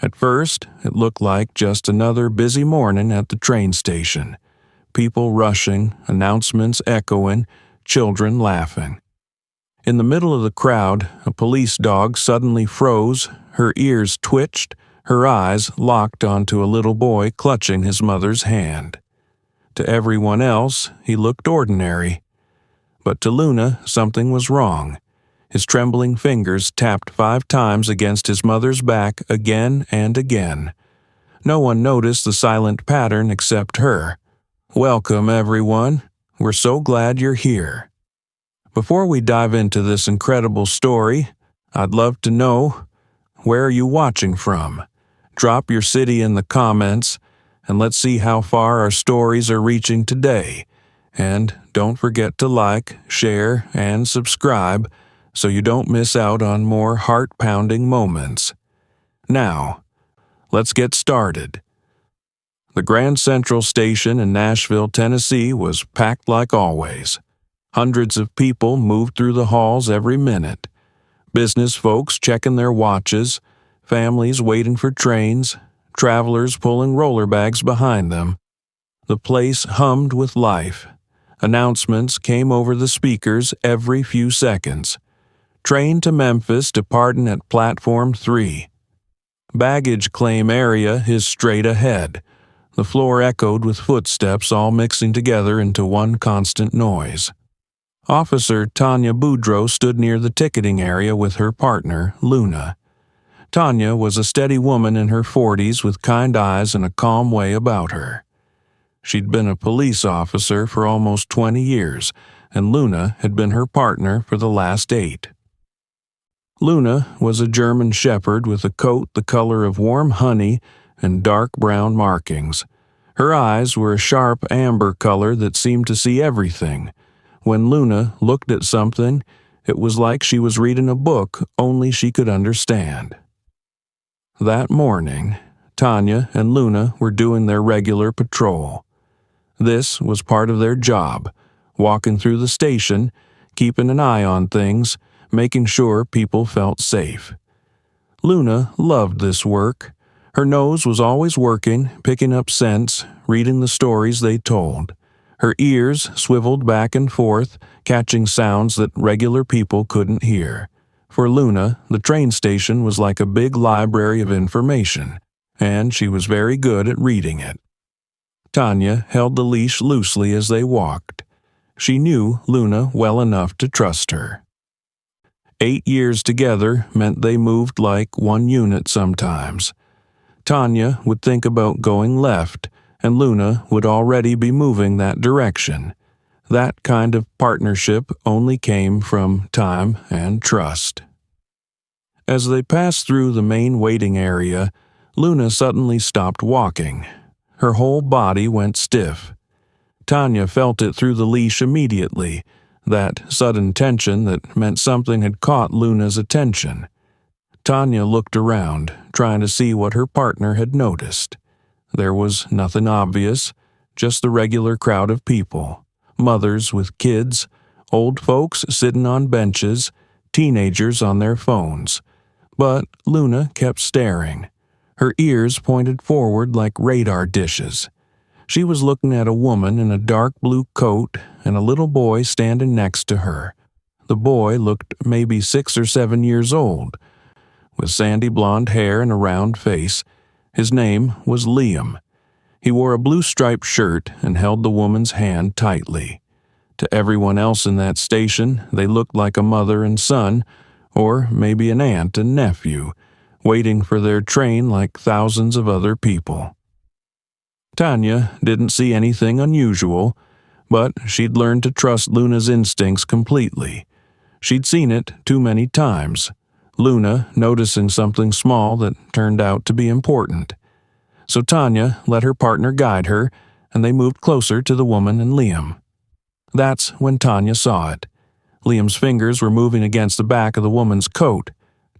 At first, it looked like just another busy morning at the train station. People rushing, announcements echoing, children laughing. In the middle of the crowd, a police dog suddenly froze, her ears twitched, her eyes locked onto a little boy clutching his mother's hand. To everyone else, he looked ordinary. But to Luna, something was wrong. His trembling fingers tapped 5 times against his mother's back again and again. No one noticed the silent pattern except her. "Welcome, everyone. We're so glad you're here." Before we dive into this incredible story, I'd love to know, where are you watching from? Drop your city in the comments, and let's see how far our stories are reaching today. And don't forget to like, share, and subscribe so you don't miss out on more heart-pounding moments. Now, let's get started. The Grand Central Station in Nashville, Tennessee was packed like always. Hundreds of people moved through the halls every minute. Business folks checking their watches, families waiting for trains, travelers pulling roller bags behind them. The place hummed with life. Announcements came over the speakers every few seconds. Train to Memphis departing at Platform 3. Baggage claim area is straight ahead. The floor echoed with footsteps all mixing together into one constant noise. Officer Tanya Boudreau stood near the ticketing area with her partner, Luna. Tanya was a steady woman in her 40s with kind eyes and a calm way about her. She'd been a police officer for almost 20 years, and Luna had been her partner for the last 8. Luna was a German shepherd with a coat the color of warm honey and dark brown markings. Her eyes were a sharp amber color that seemed to see everything. When Luna looked at something, it was like she was reading a book only she could understand. That morning, Tanya and Luna were doing their regular patrol. This was part of their job, walking through the station, keeping an eye on things, making sure people felt safe. Luna loved this work. Her nose was always working, picking up scents, reading the stories they told. Her ears swiveled back and forth, catching sounds that regular people couldn't hear. For Luna, the train station was like a big library of information, and she was very good at reading it. Tanya held the leash loosely as they walked. She knew Luna well enough to trust her. 8 years together meant they moved like one unit sometimes. Tanya would think about going left, and Luna would already be moving that direction. That kind of partnership only came from time and trust. As they passed through the main waiting area, Luna suddenly stopped walking. Her whole body went stiff. Tanya felt it through the leash immediately, that sudden tension that meant something had caught Luna's attention. Tanya looked around, trying to see what her partner had noticed. There was nothing obvious, just the regular crowd of people. Mothers with kids, old folks sitting on benches, teenagers on their phones. But Luna kept staring. Her ears pointed forward like radar dishes. She was looking at a woman in a dark blue coat and a little boy standing next to her. The boy looked maybe 6 or 7 years old, with sandy blonde hair and a round face. His name was Liam. He wore a blue striped shirt and held the woman's hand tightly. To everyone else in that station, they looked like a mother and son, or maybe an aunt and nephew, waiting for their train like thousands of other people. Tanya didn't see anything unusual, but she'd learned to trust Luna's instincts completely. She'd seen it too many times, Luna noticing something small that turned out to be important. So Tanya let her partner guide her, and they moved closer to the woman and Liam. That's when Tanya saw it. Liam's fingers were moving against the back of the woman's coat.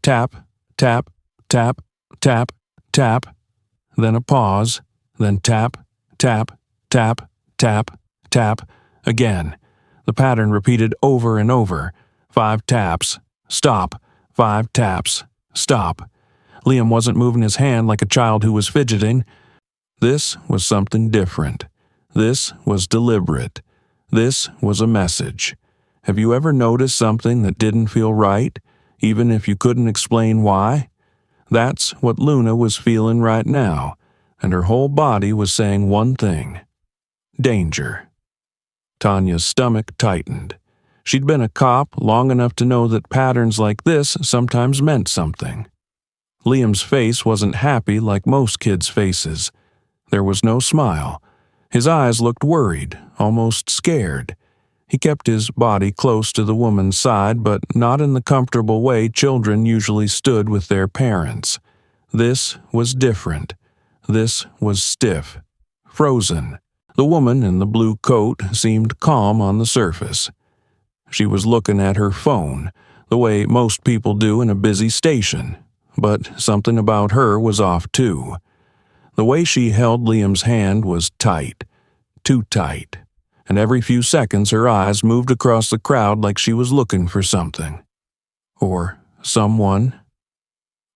Tap, tap, tap, tap, tap. Then a pause. Then tap, tap, tap, tap, tap, again. The pattern repeated over and over. 5 taps, stop, 5 taps, stop. Liam wasn't moving his hand like a child who was fidgeting. This was something different. This was deliberate. This was a message. Have you ever noticed something that didn't feel right, even if you couldn't explain why? That's what Luna was feeling right now, and her whole body was saying one thing: danger. Tanya's stomach tightened. She'd been a cop long enough to know that patterns like this sometimes meant something. Liam's face wasn't happy like most kids' faces. There was no smile. His eyes looked worried, almost scared. He kept his body close to the woman's side, but not in the comfortable way children usually stood with their parents. This was different. This was stiff, frozen. The woman in the blue coat seemed calm on the surface. She was looking at her phone, the way most people do in a busy station, but something about her was off too. The way she held Liam's hand was tight, too tight, and every few seconds her eyes moved across the crowd like she was looking for something. Or someone.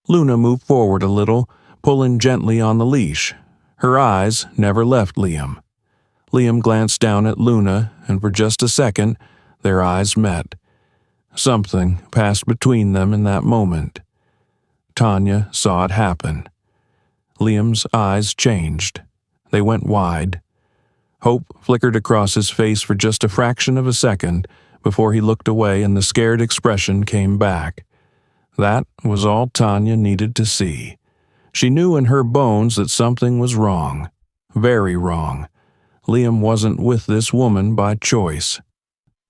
Luna moved forward a little, pulling gently on the leash. Her eyes never left Liam. Liam glanced down at Luna, and for just a second, their eyes met. Something passed between them in that moment. Tanya saw it happen. Liam's eyes changed. They went wide. Hope flickered across his face for just a fraction of a second before he looked away and the scared expression came back. That was all Tanya needed to see. She knew in her bones that something was wrong. Very wrong. Liam wasn't with this woman by choice.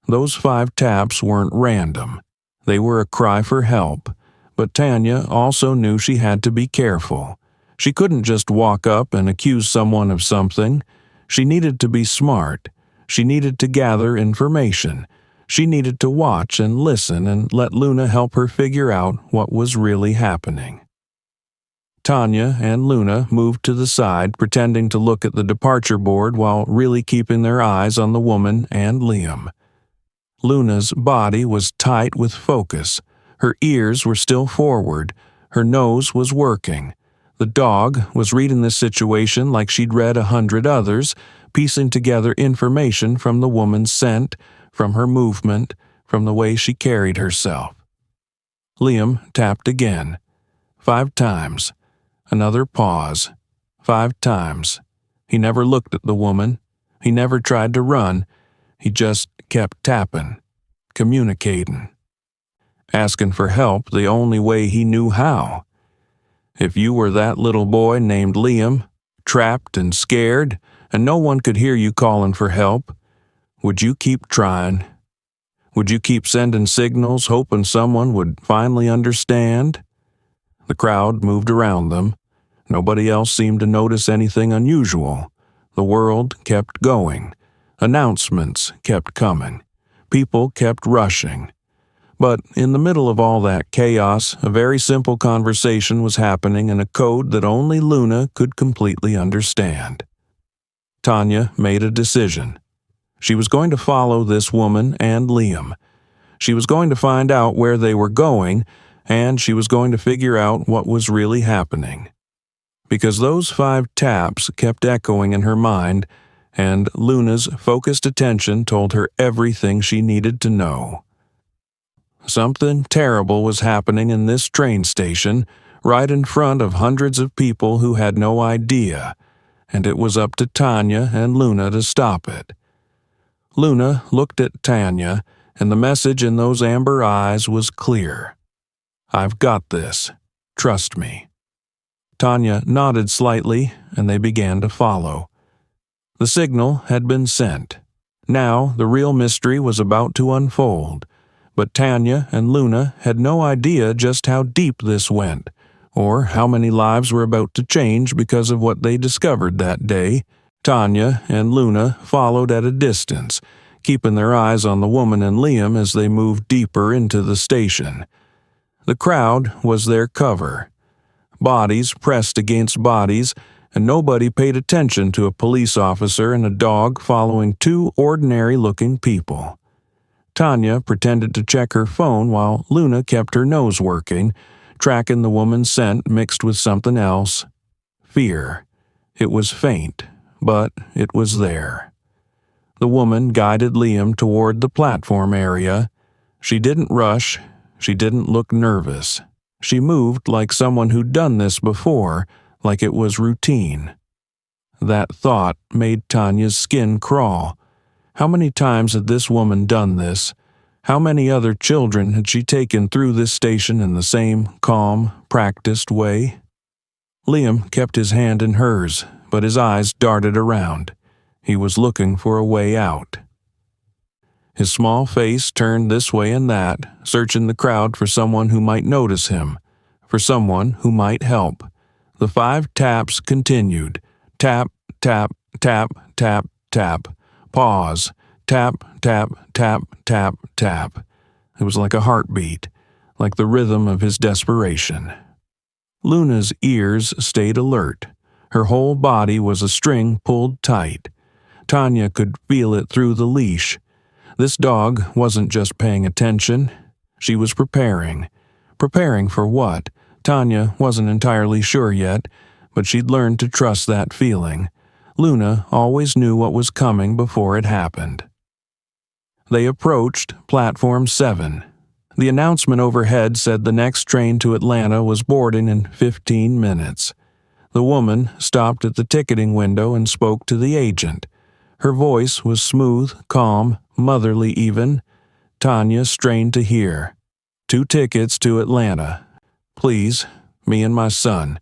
Those 5 taps weren't random. They were a cry for help. But Tanya also knew she had to be careful. She couldn't just walk up and accuse someone of something. She needed to be smart. She needed to gather information. She needed to watch and listen and let Luna help her figure out what was really happening. Tanya and Luna moved to the side, pretending to look at the departure board while really keeping their eyes on the woman and Liam. Luna's body was tight with focus. Her ears were still forward. Her nose was working. The dog was reading this situation like she'd read 100 others, piecing together information from the woman's scent, from her movement, from the way she carried herself. Liam tapped again. 5 times. Another pause. 5 times. He never looked at the woman. He never tried to run. He just kept tapping, communicating, asking for help the only way he knew how. If you were that little boy named Liam, trapped and scared, and no one could hear you calling for help, would you keep trying? Would you keep sending signals, hoping someone would finally understand? The crowd moved around them. Nobody else seemed to notice anything unusual. The world kept going. Announcements kept coming. People kept rushing. But in the middle of all that chaos, a very simple conversation was happening in a code that only Luna could completely understand. Tanya made a decision. She was going to follow this woman and Liam. She was going to find out where they were going, and she was going to figure out what was really happening. Because those 5 taps kept echoing in her mind, and Luna's focused attention told her everything she needed to know. Something terrible was happening in this train station, right in front of hundreds of people who had no idea, and it was up to Tanya and Luna to stop it. Luna looked at Tanya, and the message in those amber eyes was clear. "I've got this. Trust me." Tanya nodded slightly, and they began to follow. The signal had been sent. Now the real mystery was about to unfold. But Tanya and Luna had no idea just how deep this went, or how many lives were about to change because of what they discovered that day. Tanya and Luna followed at a distance, keeping their eyes on the woman and Liam as they moved deeper into the station. The crowd was their cover. Bodies pressed against bodies, and nobody paid attention to a police officer and a dog following 2 ordinary-looking people. Tanya pretended to check her phone while Luna kept her nose working, tracking the woman's scent mixed with something else. Fear. It was faint, but it was there. The woman guided Liam toward the platform area. She didn't rush. She didn't look nervous. She moved like someone who'd done this before, like it was routine. That thought made Tanya's skin crawl. How many times had this woman done this? How many other children had she taken through this station in the same calm, practiced way? Liam kept his hand in hers, but his eyes darted around. He was looking for a way out. His small face turned this way and that, searching the crowd for someone who might notice him, for someone who might help. The 5 taps continued. Tap, tap, tap, tap, tap. Pause. Tap, tap, tap, tap, tap. It was like a heartbeat, like the rhythm of his desperation. Luna's ears stayed alert. Her whole body was a string pulled tight. Tanya could feel it through the leash. This dog wasn't just paying attention. She was preparing. Preparing for what? Tanya wasn't entirely sure yet, but she'd learned to trust that feeling. Luna always knew what was coming before it happened. They approached Platform 7. The announcement overhead said the next train to Atlanta was boarding in 15 minutes. The woman stopped at the ticketing window and spoke to the agent. Her voice was smooth, calm, motherly even. Tanya strained to hear. 2 tickets to Atlanta. Please, me and my son.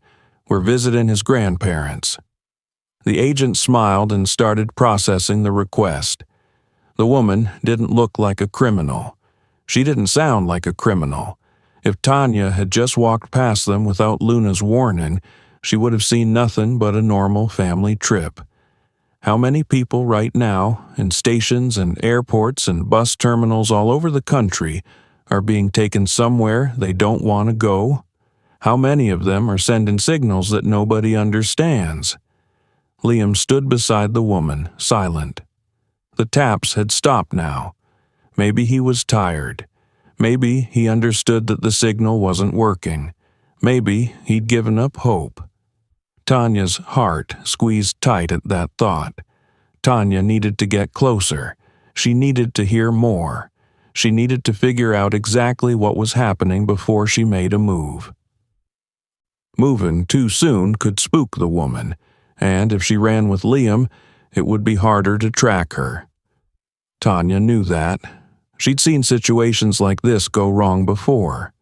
We're visiting his grandparents. The agent smiled and started processing the request. The woman didn't look like a criminal. She didn't sound like a criminal. If Tanya had just walked past them without Luna's warning, she would have seen nothing but a normal family trip. How many people right now, in stations and airports and bus terminals all over the country, are being taken somewhere they don't want to go? How many of them are sending signals that nobody understands? Liam stood beside the woman, silent. The taps had stopped now. Maybe he was tired. Maybe he understood that the signal wasn't working. Maybe he'd given up hope. Tanya's heart squeezed tight at that thought. Tanya needed to get closer. She needed to hear more. She needed to figure out exactly what was happening before she made a move. Moving too soon could spook the woman, and if she ran with Liam, it would be harder to track her. Tanya knew that. She'd seen situations like this go wrong before.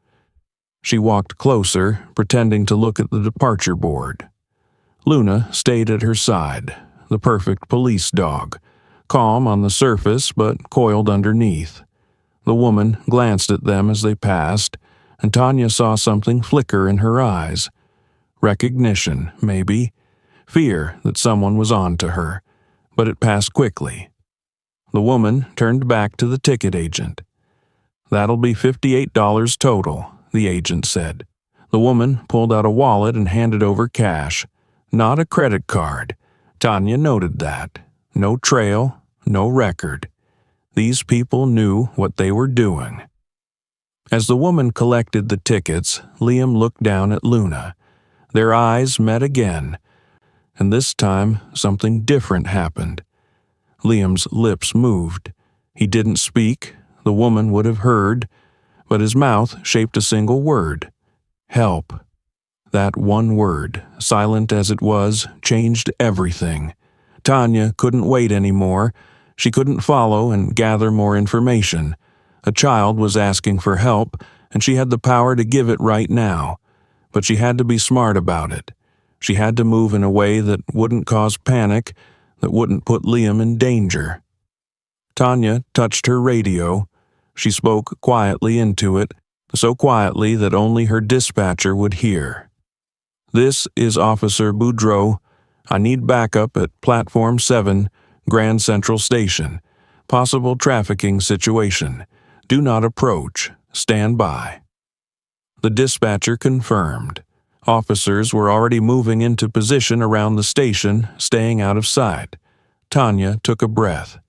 She walked closer, pretending to look at the departure board. Luna stayed at her side, the perfect police dog, calm on the surface but coiled underneath. The woman glanced at them as they passed, and Tanya saw something flicker in her eyes. Recognition, maybe. Fear that someone was on to her, but it passed quickly. The woman turned back to the ticket agent. "That'll be $58 total," the agent said. The woman pulled out a wallet and handed over cash. Not a credit card. Tanya noted that. No trail, no record. These people knew what they were doing. As the woman collected the tickets, Liam looked down at Luna. Their eyes met again, and this time something different happened. Liam's lips moved. He didn't speak, the woman would have heard, but his mouth shaped a single word. Help. That one word, silent as it was, changed everything. Tanya couldn't wait anymore. She couldn't follow and gather more information. A child was asking for help, and she had the power to give it right now. But she had to be smart about it. She had to move in a way that wouldn't cause panic, that wouldn't put Liam in danger. Tanya touched her radio. She spoke quietly into it, so quietly that only her dispatcher would hear. "This is Officer Boudreau. I need backup at Platform 7, Grand Central Station. Possible trafficking situation. Do not approach. Stand by." The dispatcher confirmed. Officers were already moving into position around the station, staying out of sight. Tanya took a breath.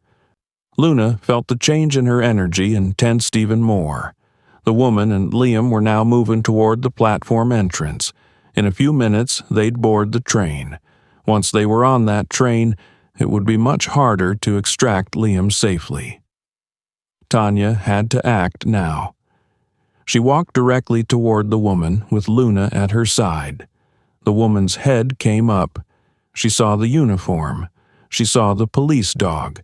Luna felt the change in her energy and tensed even more. The woman and Liam were now moving toward the platform entrance. In a few minutes, they'd board the train. Once they were on that train, it would be much harder to extract Liam safely. Tanya had to act now. She walked directly toward the woman with Luna at her side. The woman's head came up. She saw the uniform. She saw the police dog.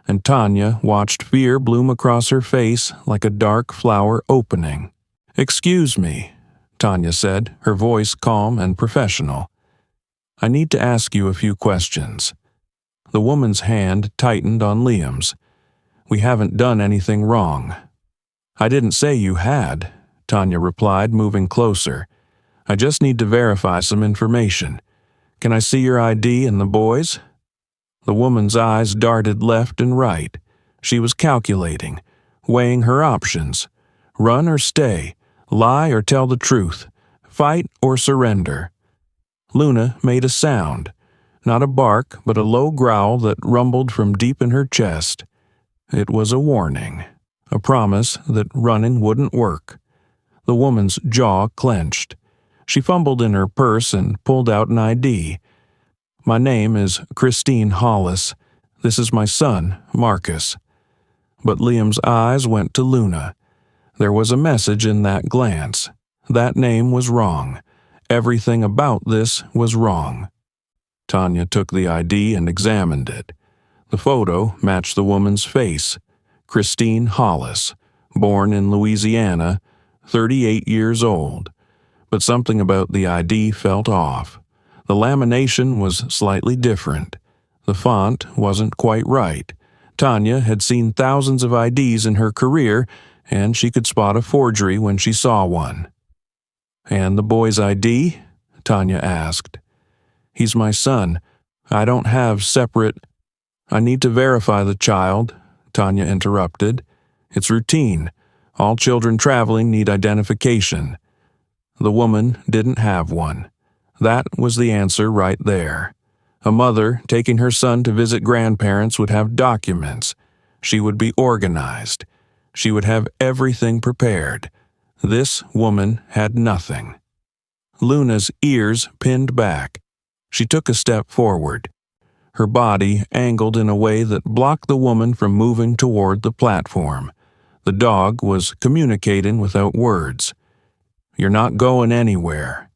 And Tanya watched fear bloom across her face like a dark flower opening. "Excuse me," Tanya said, her voice calm and professional. "I need to ask you a few questions." The woman's hand tightened on Liam's. "We haven't done anything wrong." "I didn't say you had," Tanya replied, moving closer. "I just need to verify some information. Can I see your ID and the boys?" The woman's eyes darted left and right. She was calculating, weighing her options. Run or stay, lie or tell the truth, fight or surrender. Luna made a sound, not a bark, but a low growl that rumbled from deep in her chest. It was a warning, a promise that running wouldn't work. The woman's jaw clenched. She fumbled in her purse and pulled out an ID. "My name is Christine Hollis. This is my son, Marcus." But Liam's eyes went to Luna. There was a message in that glance. That name was wrong. Everything about this was wrong. Tanya took the ID and examined it. The photo matched the woman's face. Christine Hollis, born in Louisiana, 38 years old. But something about the ID felt off. The lamination was slightly different. The font wasn't quite right. Tanya had seen thousands of IDs in her career, and she could spot a forgery when she saw one. "And the boy's ID?" Tanya asked. "He's my son. I don't have separate—" "I need to verify the child," Tanya interrupted. "It's routine. All children traveling need identification." The woman didn't have one. That was the answer right there. A mother taking her son to visit grandparents would have documents. She would be organized. She would have everything prepared. This woman had nothing. Luna's ears pinned back. She took a step forward. Her body angled in a way that blocked the woman from moving toward the platform. The dog was communicating without words. "You're not going anywhere."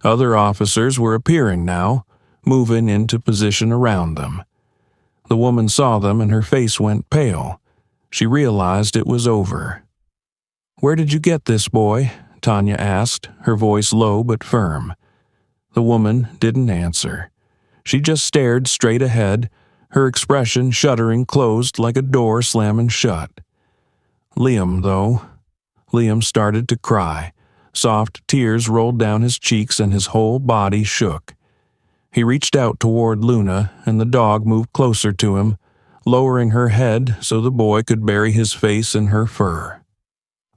Other officers were appearing now, moving into position around them. The woman saw them and her face went pale. She realized it was over. "Where did you get this boy?" Tanya asked, her voice low but firm. The woman didn't answer. She just stared straight ahead, her expression shuddering closed like a door slamming shut. Liam, though. Liam started to cry. Soft tears rolled down his cheeks and his whole body shook. He reached out toward Luna, and the dog moved closer to him, lowering her head so the boy could bury his face in her fur.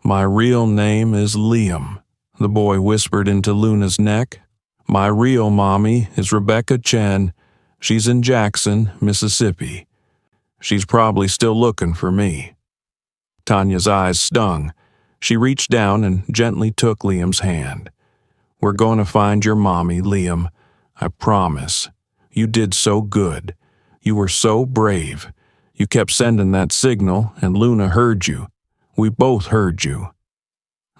"My real name is Liam," the boy whispered into Luna's neck. "My real mommy is Rebecca Chen. She's in Jackson, Mississippi. She's probably still looking for me." Tanya's eyes stung. She reached down and gently took Liam's hand. "We're going to find your mommy, Liam. I promise. You did so good. You were so brave. You kept sending that signal, and Luna heard you. We both heard you."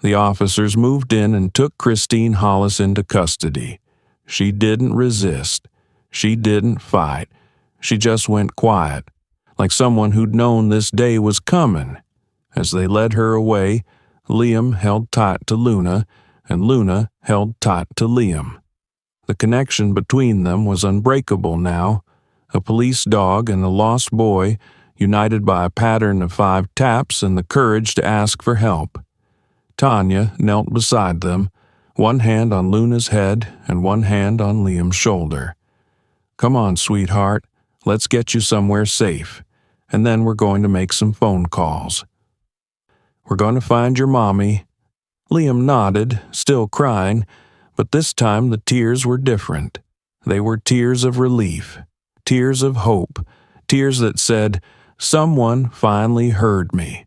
The officers moved in and took Christine Hollis into custody. She didn't resist. She didn't fight. She just went quiet, like someone who'd known this day was coming. As they led her away, Liam held tight to Luna, and Luna held tight to Liam. The connection between them was unbreakable now. A police dog and a lost boy, united by a pattern of 5 taps and the courage to ask for help. Tanya knelt beside them, one hand on Luna's head and one hand on Liam's shoulder. "Come on, sweetheart. Let's get you somewhere safe. And then we're going to make some phone calls. We're going to find your mommy." Liam nodded, still crying, but this time the tears were different. They were tears of relief, tears of hope, tears that said, "Someone finally heard me."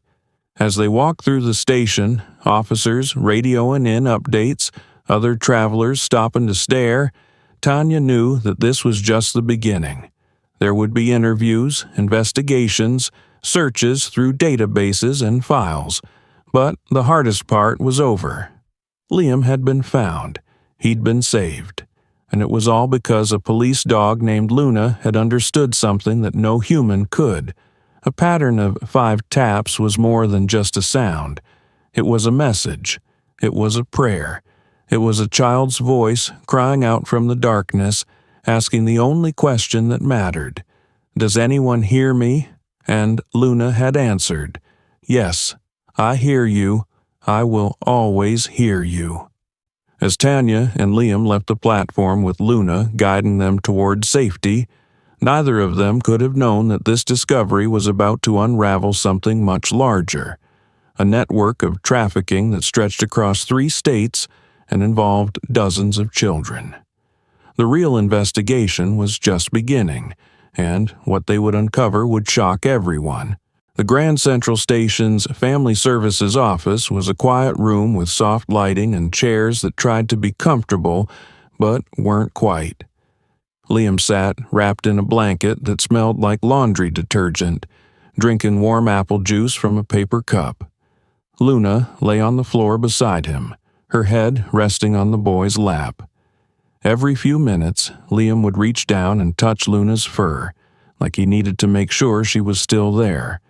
As they walked through the station, officers radioing in updates, other travelers stopping to stare, Tanya knew that this was just the beginning. There would be interviews, investigations, searches through databases and files. But the hardest part was over. Liam had been found. He'd been saved. And it was all because a police dog named Luna had understood something that no human could. A pattern of 5 taps was more than just a sound. It was a message. It was a prayer. It was a child's voice crying out from the darkness, asking the only question that mattered. "Does anyone hear me?" And Luna had answered, "Yes, I hear you. I will always hear you." As Tanya and Liam left the platform with Luna guiding them toward safety, neither of them could have known that this discovery was about to unravel something much larger, a network of trafficking that stretched across 3 states and involved dozens of children. The real investigation was just beginning, and what they would uncover would shock everyone. The Grand Central Station's Family Services office was a quiet room with soft lighting and chairs that tried to be comfortable, but weren't quite. Liam sat wrapped in a blanket that smelled like laundry detergent, drinking warm apple juice from a paper cup. Luna lay on the floor beside him, her head resting on the boy's lap. Every few minutes, Liam would reach down and touch Luna's fur, like he needed to make sure she was still there,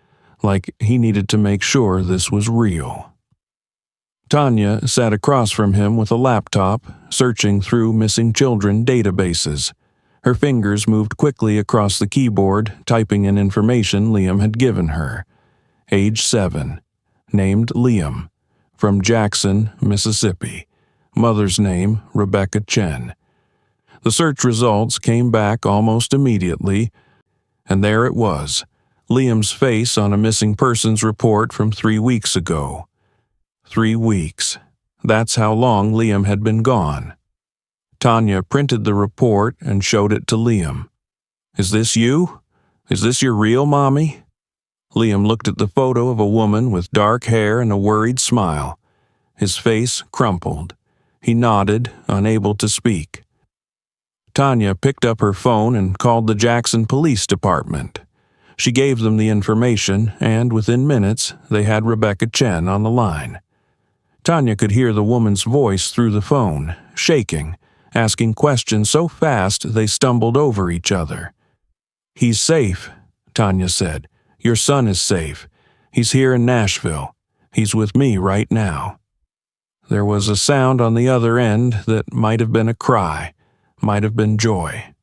like he needed to make sure this was real. Tanya sat across from him with a laptop, searching through missing children databases. Her fingers moved quickly across the keyboard, typing in information Liam had given her. Age 7. Named Liam. From Jackson, Mississippi. Mother's name, Rebecca Chen. The search results came back almost immediately, and there it was, Liam's face on a missing persons report from 3 weeks ago. 3 weeks. That's how long Liam had been gone. Tanya printed the report and showed it to Liam. "Is this you? Is this your real mommy?" Liam looked at the photo of a woman with dark hair and a worried smile. His face crumpled. He nodded, unable to speak. Tanya picked up her phone and called the Jackson Police Department. She gave them the information, and within minutes, they had Rebecca Chen on the line. Tanya could hear the woman's voice through the phone, shaking, asking questions so fast they stumbled over each other. "He's safe," Tanya said. "Your son is safe. He's here in Nashville. He's with me right now." There was a sound on the other end that might have been a cry, might have been joy.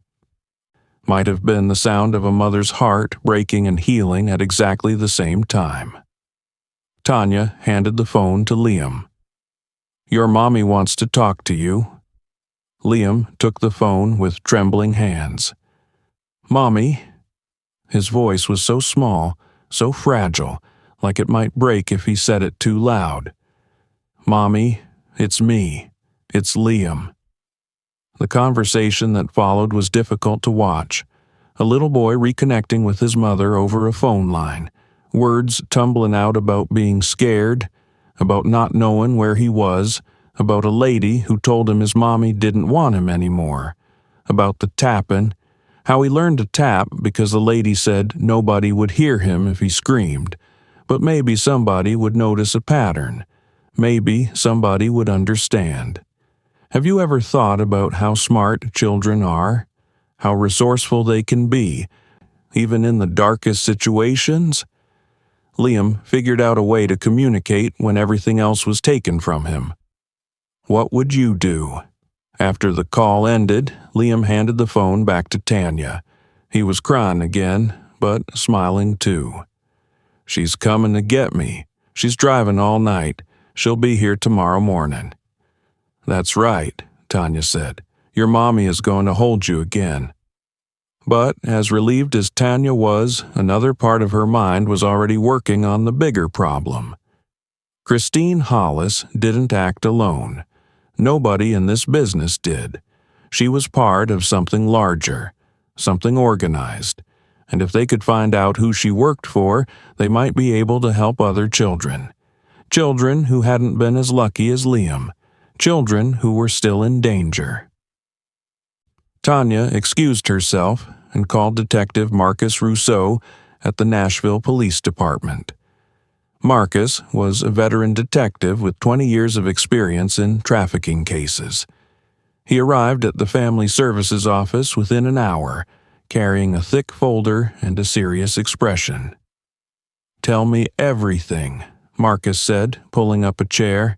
Might have been the sound of a mother's heart breaking and healing at exactly the same time. Tanya handed the phone to Liam. "Your mommy wants to talk to you." Liam took the phone with trembling hands. "Mommy?" His voice was so small, so fragile, like it might break if he said it too loud. "Mommy, it's me. It's Liam." The conversation that followed was difficult to watch. A little boy reconnecting with his mother over a phone line, words tumbling out about being scared, about not knowing where he was, about a lady who told him his mommy didn't want him anymore, about the tapping, how he learned to tap because the lady said nobody would hear him if he screamed, but maybe somebody would notice a pattern. Maybe somebody would understand. Have you ever thought about how smart children are? How resourceful they can be, even in the darkest situations? Liam figured out a way to communicate when everything else was taken from him. "What would you do?" After the call ended, Liam handed the phone back to Tanya. He was crying again, but smiling too. "She's coming to get me. She's driving all night. She'll be here tomorrow morning." "That's right," Tanya said. "Your mommy is going to hold you again." But as relieved as Tanya was, another part of her mind was already working on the bigger problem. Christine Hollis didn't act alone. Nobody in this business did. She was part of something larger, something organized, and if they could find out who she worked for, they might be able to help other children. Children who hadn't been as lucky as Liam. Children who were still in danger. Tanya excused herself and called Detective Marcus Rousseau at the Nashville Police Department. Marcus was a veteran detective with 20 years of experience in trafficking cases. He arrived at the Family Services office within an hour, carrying a thick folder and a serious expression. "Tell me everything," Marcus said, pulling up a chair.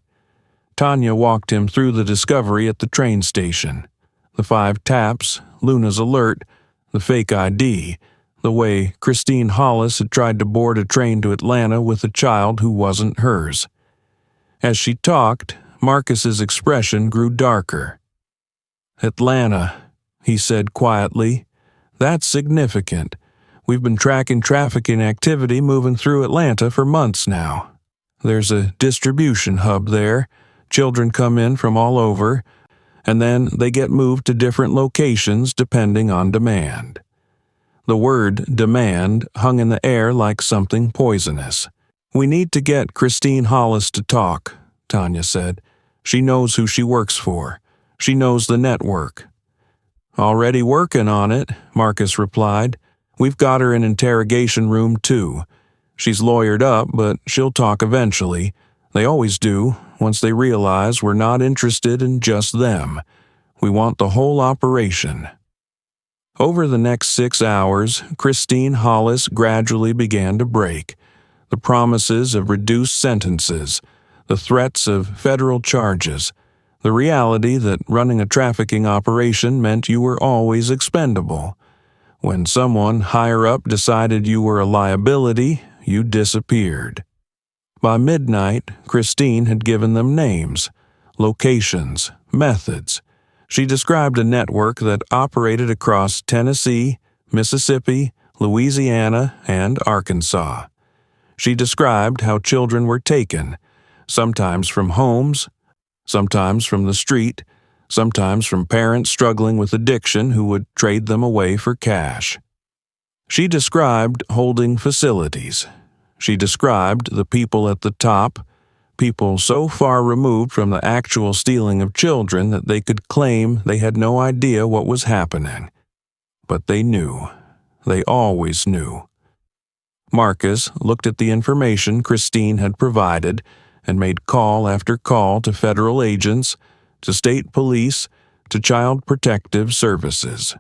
Tanya walked him through the discovery at the train station. The 5 taps, Luna's alert, the fake ID, the way Christine Hollis had tried to board a train to Atlanta with a child who wasn't hers. As she talked, Marcus's expression grew darker. "Atlanta," he said quietly. "That's significant. We've been tracking trafficking activity moving through Atlanta for months now. There's a distribution hub there. Children come in from all over, and then they get moved to different locations depending on demand." The word demand hung in the air like something poisonous. "We need to get Christine Hollis to talk," Tanya said. "She knows who she works for. She knows the network." "Already working on it," Marcus replied. "We've got her in interrogation room too. She's lawyered up, but she'll talk eventually. They always do, once they realize we're not interested in just them. We want the whole operation." Over the next 6 hours, Christine Hollis gradually began to break. The promises of reduced sentences, the threats of federal charges, the reality that running a trafficking operation meant you were always expendable. When someone higher up decided you were a liability, you disappeared. By midnight, Christine had given them names, locations, methods. She described a network that operated across Tennessee, Mississippi, Louisiana, and Arkansas. She described how children were taken, sometimes from homes, sometimes from the street, sometimes from parents struggling with addiction who would trade them away for cash. She described holding facilities. She described the people at the top, people so far removed from the actual stealing of children that they could claim they had no idea what was happening. But they knew. They always knew. Marcus looked at the information Christine had provided and made call after call to federal agents, to state police, to Child Protective Services.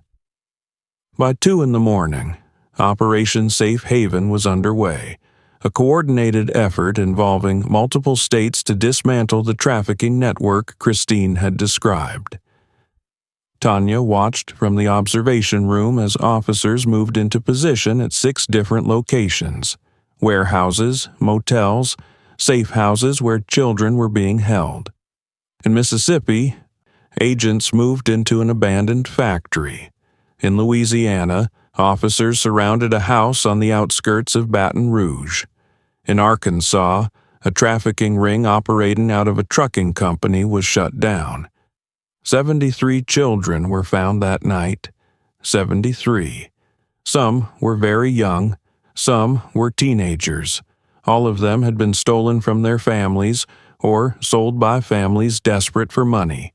By 2 a.m, Operation Safe Haven was underway, a coordinated effort involving multiple states to dismantle the trafficking network Christine had described. Tanya watched from the observation room as officers moved into position at 6 different locations: warehouses, motels, safe houses where children were being held. In Mississippi, agents moved into an abandoned factory. In Louisiana, officers surrounded a house on the outskirts of Baton Rouge. In Arkansas, a trafficking ring operating out of a trucking company was shut down. 73 children were found that night. 73. Some were very young, some were teenagers. All of them had been stolen from their families or sold by families desperate for money.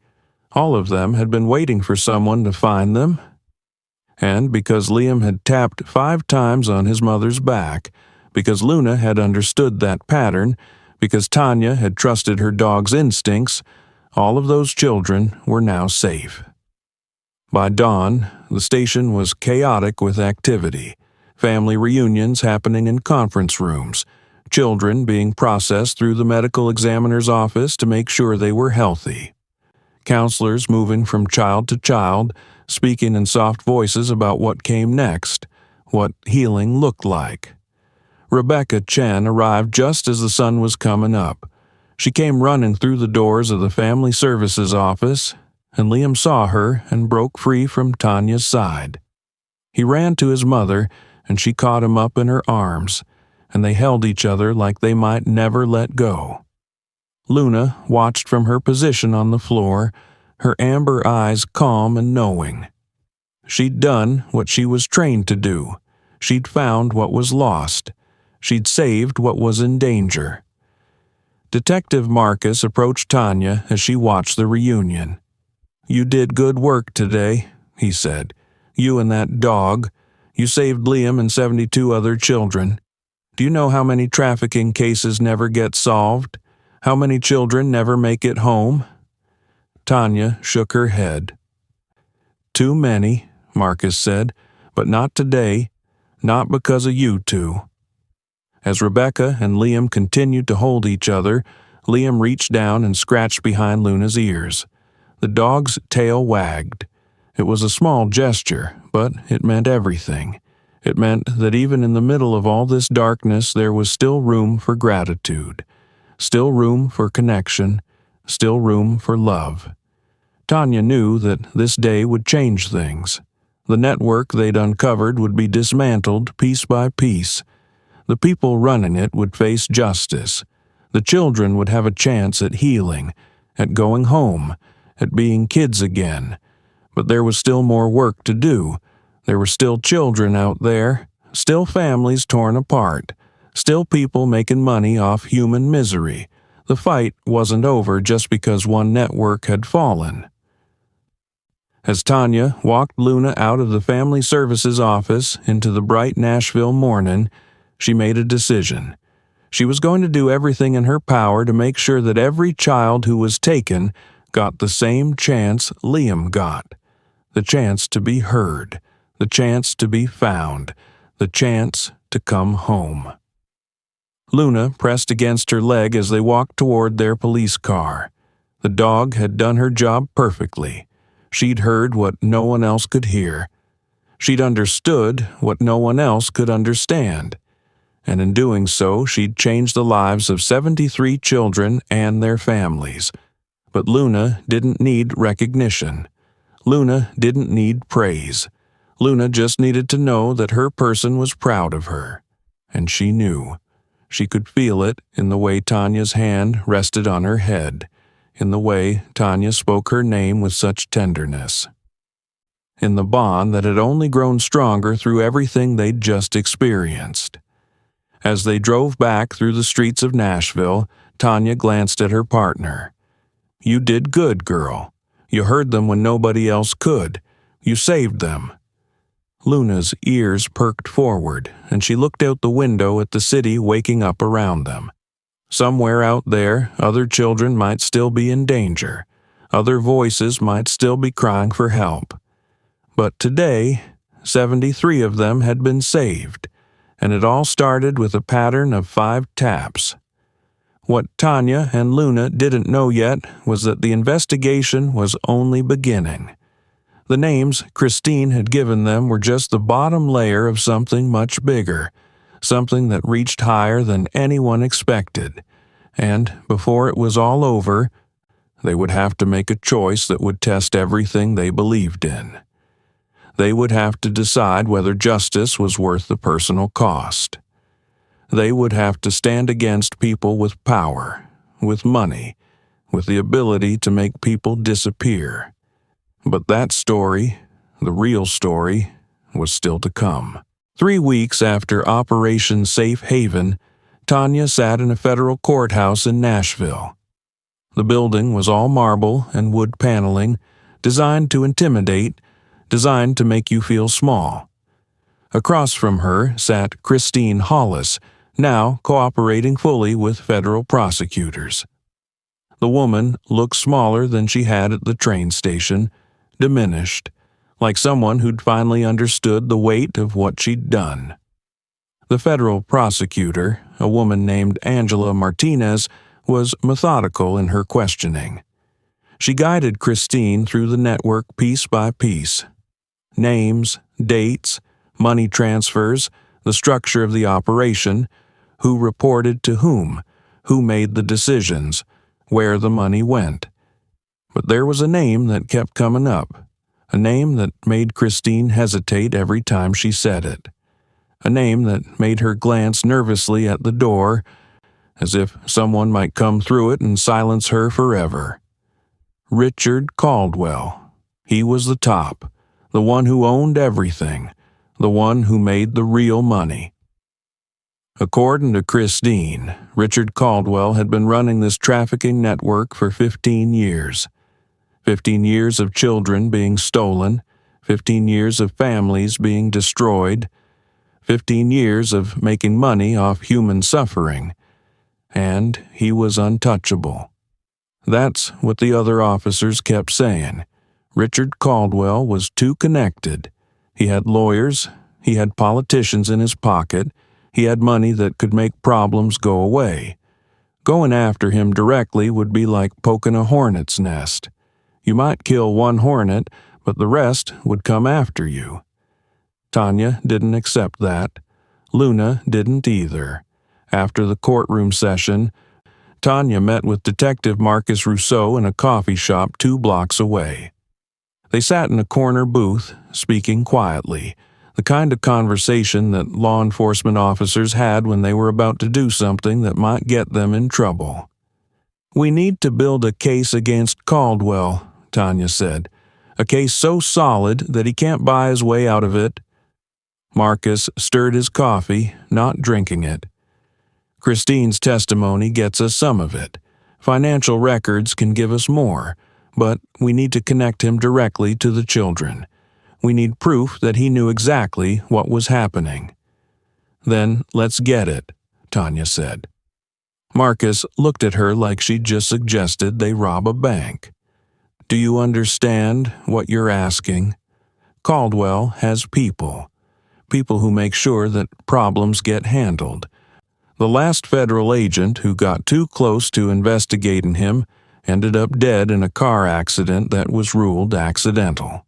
All of them had been waiting for someone to find them. And because Liam had tapped 5 times on his mother's back, because Luna had understood that pattern, because Tanya had trusted her dog's instincts, all of those children were now safe. By dawn, the station was chaotic with activity, family reunions happening in conference rooms, children being processed through the medical examiner's office to make sure they were healthy, counselors moving from child to child, speaking in soft voices about what came next, what healing looked like. Rebecca Chen arrived just as the sun was coming up. She came running through the doors of the Family Services office, and Liam saw her and broke free from Tanya's side. He ran to his mother, and she caught him up in her arms, and they held each other like they might never let go. Luna watched from her position on the floor, her amber eyes calm and knowing. She'd done what she was trained to do. She'd found what was lost. She'd saved what was in danger. Detective Marcus approached Tanya as she watched the reunion. "You did good work today," he said. "You and that dog. You saved Liam and 72 other children. Do you know how many trafficking cases never get solved? How many children never make it home?" Tanya shook her head. "Too many," Marcus said, "but not today. Not because of you two." As Rebecca and Liam continued to hold each other, Liam reached down and scratched behind Luna's ears. The dog's tail wagged. It was a small gesture, but it meant everything. It meant that even in the middle of all this darkness there was still room for gratitude, still room for connection, still room for love. Tanya knew that this day would change things. The network they'd uncovered would be dismantled piece by piece. The people running it would face justice. The children would have a chance at healing, at going home, at being kids again. But there was still more work to do. There were still children out there, still families torn apart, still people making money off human misery. The fight wasn't over just because one network had fallen. As Tanya walked Luna out of the Family Services office into the bright Nashville morning, she made a decision. She was going to do everything in her power to make sure that every child who was taken got the same chance Liam got. The chance to be heard, the chance to be found, the chance to come home. Luna pressed against her leg as they walked toward their police car. The dog had done her job perfectly. She'd heard what no one else could hear. She'd understood what no one else could understand. And in doing so, she'd changed the lives of 73 children and their families. But Luna didn't need recognition. Luna didn't need praise. Luna just needed to know that her person was proud of her. And she knew. She could feel it in the way Tanya's hand rested on her head, in the way Tanya spoke her name with such tenderness, in the bond that had only grown stronger through everything they'd just experienced. As they drove back through the streets of Nashville, Tanya glanced at her partner. "You did good, girl. You heard them when nobody else could. You saved them." Luna's ears perked forward, and she looked out the window at the city waking up around them. Somewhere out there, other children might still be in danger. Other voices might still be crying for help. But today, 73 of them had been saved, and it all started with a pattern of 5 taps. What Tanya and Luna didn't know yet was that the investigation was only beginning. The names Christine had given them were just the bottom layer of something much bigger, something that reached higher than anyone expected. And before it was all over, they would have to make a choice that would test everything they believed in. They would have to decide whether justice was worth the personal cost. They would have to stand against people with power, with money, with the ability to make people disappear. But that story, the real story, was still to come. 3 weeks after Operation Safe Haven, Tanya sat in a federal courthouse in Nashville. The building was all marble and wood paneling, designed to intimidate, designed to make you feel small. Across from her sat Christine Hollis, now cooperating fully with federal prosecutors. The woman looked smaller than she had at the train station, diminished, like someone who'd finally understood the weight of what she'd done. The federal prosecutor, a woman named Angela Martinez, was methodical in her questioning. She guided Christine through the network piece by piece. Names, dates, money transfers, the structure of the operation, who reported to whom, who made the decisions, where the money went. But there was a name that kept coming up, a name that made Christine hesitate every time she said it, a name that made her glance nervously at the door, as if someone might come through it and silence her forever. Richard Caldwell. He was the top, the one who owned everything, the one who made the real money. According to Christine, Richard Caldwell had been running this trafficking network for 15 years. 15 years of children being stolen, 15 years of families being destroyed, 15 years of making money off human suffering. And he was untouchable. That's what the other officers kept saying. Richard Caldwell was too connected. He had lawyers, he had politicians in his pocket, he had money that could make problems go away. Going after him directly would be like poking a hornet's nest. You might kill one hornet, but the rest would come after you. Tanya didn't accept that. Luna didn't either. After the courtroom session, Tanya met with Detective Marcus Rousseau in a coffee shop 2 blocks away. They sat in a corner booth, speaking quietly, the kind of conversation that law enforcement officers had when they were about to do something that might get them in trouble. "We need to build a case against Caldwell," Tanya said. "A case so solid that he can't buy his way out of it." Marcus stirred his coffee, not drinking it. "Christine's testimony gets us some of it. Financial records can give us more, but we need to connect him directly to the children. We need proof that he knew exactly what was happening." "Then let's get it," Tanya said. Marcus looked at her like she'd just suggested they rob a bank. "Do you understand what you're asking? Caldwell has people. People who make sure that problems get handled. The last federal agent who got too close to investigating him ended up dead in a car accident that was ruled accidental.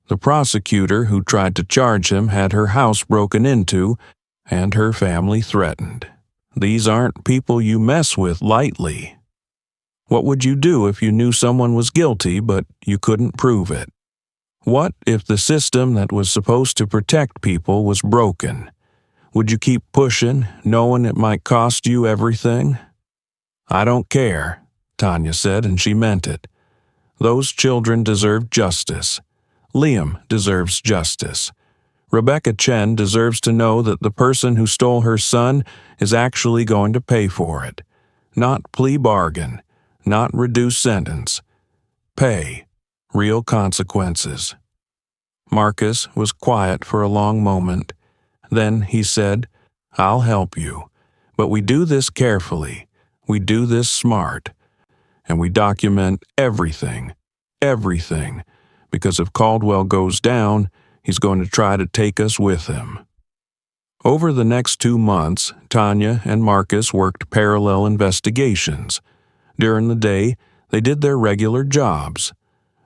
The prosecutor who tried to charge him had her house broken into and her family threatened. These aren't people you mess with lightly. What would you do if you knew someone was guilty but you couldn't prove it? What if the system that was supposed to protect people was broken? Would you keep pushing, knowing it might cost you everything?" "I don't care," Tanya said, and she meant it. "Those children deserve justice. Liam deserves justice. Rebecca Chen deserves to know that the person who stole her son is actually going to pay for it. Not plea bargain, not reduced sentence. Pay. Real consequences." Marcus was quiet for a long moment. Then he said, "I'll help you. But we do this carefully. We do this smart. And we document everything. Everything. Because if Caldwell goes down, he's going to try to take us with him." Over the next 2 months, Tanya and Marcus worked parallel investigations. During the day, they did their regular jobs.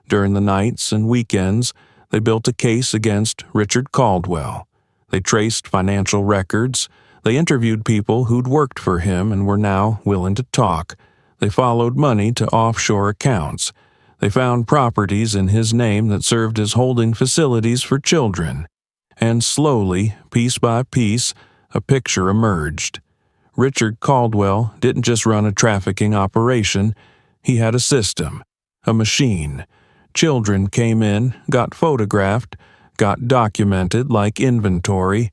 During the nights and weekends, they built a case against Richard Caldwell. They traced financial records. They interviewed people who'd worked for him and were now willing to talk. They followed money to offshore accounts. They found properties in his name that served as holding facilities for children. And slowly, piece by piece, a picture emerged. Richard Caldwell didn't just run a trafficking operation. He had a system, a machine. Children came in, got photographed, got documented like inventory.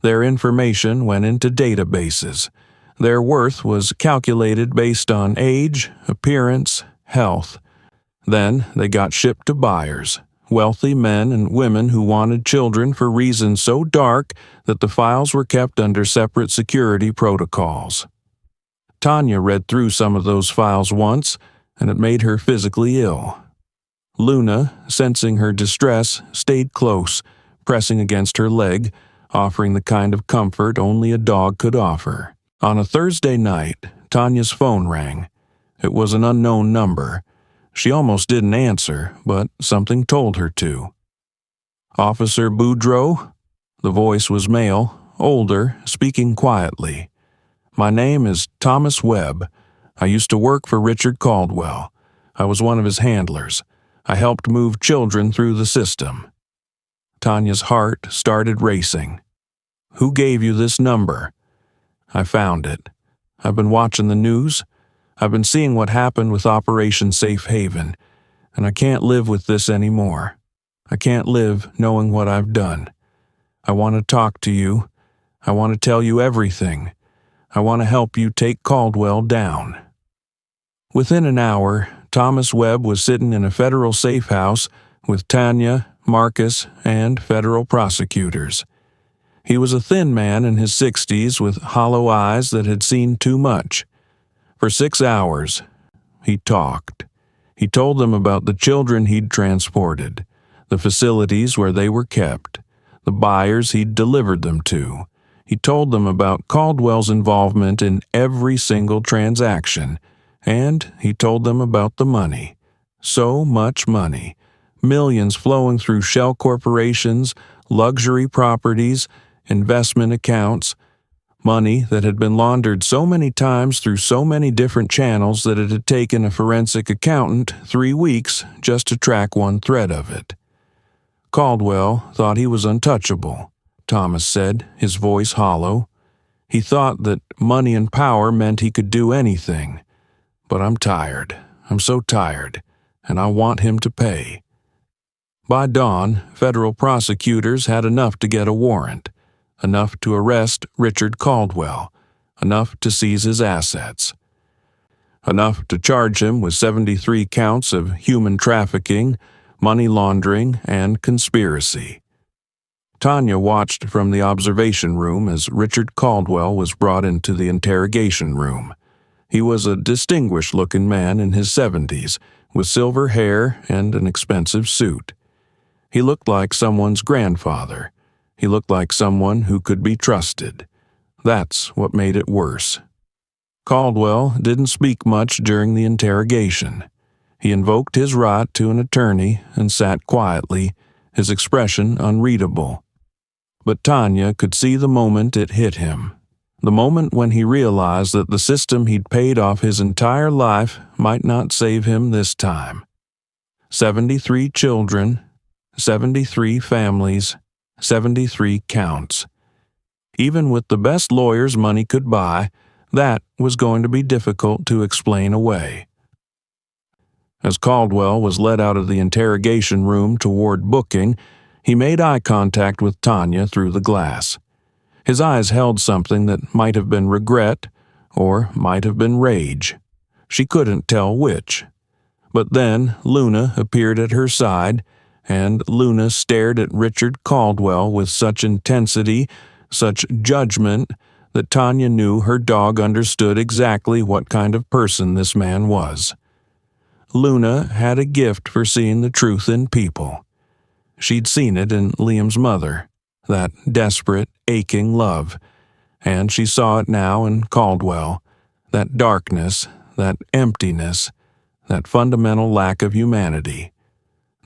Their information went into databases. Their worth was calculated based on age, appearance, health. Then they got shipped to buyers, wealthy men and women who wanted children for reasons so dark that the files were kept under separate security protocols. Tanya read through some of those files once, and it made her physically ill. Luna, sensing her distress, stayed close, pressing against her leg, offering the kind of comfort only a dog could offer. On a Thursday night, Tanya's phone rang. It was an unknown number. She almost didn't answer, but something told her to. "Officer Boudreaux?" The voice was male, older, speaking quietly. "My name is Thomas Webb. I used to work for Richard Caldwell. I was one of his handlers. I helped move children through the system." Tanya's heart started racing. "Who gave you this number?" "I found it. I've been watching the news. I've been seeing what happened with Operation Safe Haven, and I can't live with this anymore. I can't live knowing what I've done. I want to talk to you. I want to tell you everything. I want to help you take Caldwell down." Within an hour, Thomas Webb was sitting in a federal safe house with Tanya, Marcus, and federal prosecutors. He was a thin man in his 60s with hollow eyes that had seen too much. For 6 hours, he talked. He told them about the children he'd transported, the facilities where they were kept, the buyers he'd delivered them to. He told them about Caldwell's involvement in every single transaction, and he told them about the money. So much money. Millions flowing through shell corporations, luxury properties, investment accounts, money that had been laundered so many times through so many different channels that it had taken a forensic accountant 3 weeks just to track one thread of it. Caldwell thought he was untouchable, Thomas said, his voice hollow. He thought that money and power meant he could do anything. But I'm tired. I'm so tired, and I want him to pay. By dawn, federal prosecutors had enough to get a warrant, enough to arrest Richard Caldwell, enough to seize his assets, enough to charge him with 73 counts of human trafficking, money laundering, and conspiracy. Tanya watched from the observation room as Richard Caldwell was brought into the interrogation room. He was a distinguished-looking man in his 70s, with silver hair and an expensive suit. He looked like someone's grandfather. He looked like someone who could be trusted. That's what made it worse. Caldwell didn't speak much during the interrogation. He invoked his right to an attorney and sat quietly, his expression unreadable. But Tanya could see the moment it hit him. The moment when he realized that the system he'd paid off his entire life might not save him this time. 73 children, 73 families, 73 counts. Even with the best lawyers money could buy, that was going to be difficult to explain away. As Caldwell was led out of the interrogation room toward booking, he made eye contact with Tanya through the glass. His eyes held something that might have been regret or might have been rage. She couldn't tell which. But then Luna appeared at her side, and Luna stared at Richard Caldwell with such intensity, such judgment, that Tanya knew her dog understood exactly what kind of person this man was. Luna had a gift for seeing the truth in people. She'd seen it in Liam's mother, that desperate, aching love, and she saw it now in Caldwell, that darkness, that emptiness, that fundamental lack of humanity.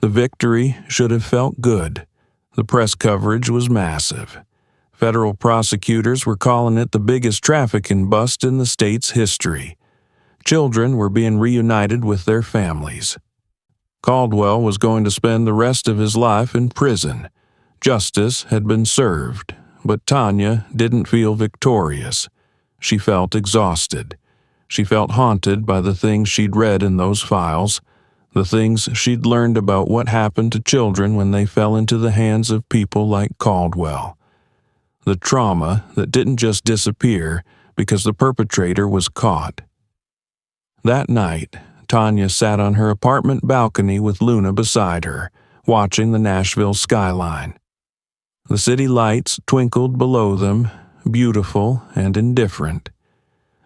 The victory should have felt good. The press coverage was massive. Federal prosecutors were calling it the biggest trafficking bust in the state's history. Children were being reunited with their families. Caldwell was going to spend the rest of his life in prison. Justice had been served, but Tanya didn't feel victorious. She felt exhausted. She felt haunted by the things she'd read in those files, the things she'd learned about what happened to children when they fell into the hands of people like Caldwell. The trauma that didn't just disappear because the perpetrator was caught. That night, Tanya sat on her apartment balcony with Luna beside her, watching the Nashville skyline. The city lights twinkled below them, beautiful and indifferent.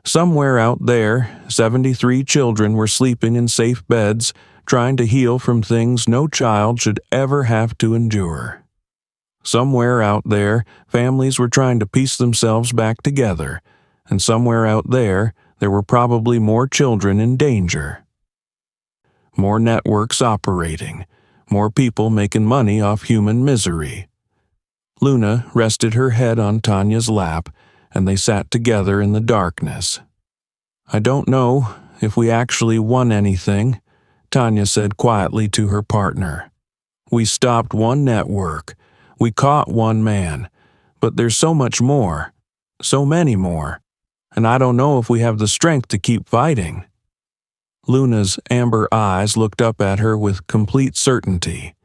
Somewhere out there, 73 children were sleeping in safe beds, trying to heal from things no child should ever have to endure. Somewhere out there, families were trying to piece themselves back together, and somewhere out there were probably more children in danger. More networks operating, more people making money off human misery. Luna rested her head on Tanya's lap, and they sat together in the darkness. "I don't know if we actually won anything," Tanya said quietly to her partner. "We stopped one network. We caught one man. But there's so much more. So many more. And I don't know if we have the strength to keep fighting." Luna's amber eyes looked up at her with complete certainty.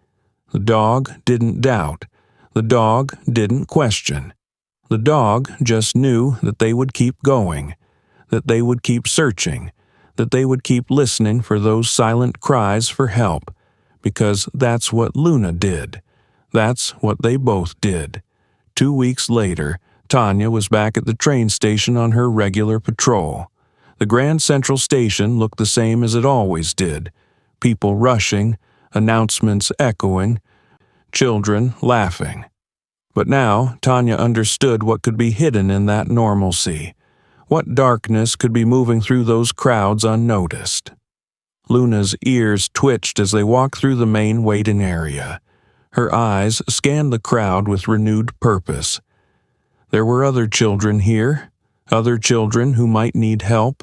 The dog didn't doubt. The dog didn't question. The dog just knew that they would keep going, that they would keep searching, that they would keep listening for those silent cries for help, because that's what Luna did. That's what they both did. 2 weeks later, Tanya was back at the train station on her regular patrol. The Grand Central Station looked the same as it always did. People rushing, announcements echoing, children laughing. But now Tanya understood what could be hidden in that normalcy. What darkness could be moving through those crowds unnoticed. Luna's ears twitched as they walked through the main waiting area. Her eyes scanned the crowd with renewed purpose. There were other children here, other children who might need help,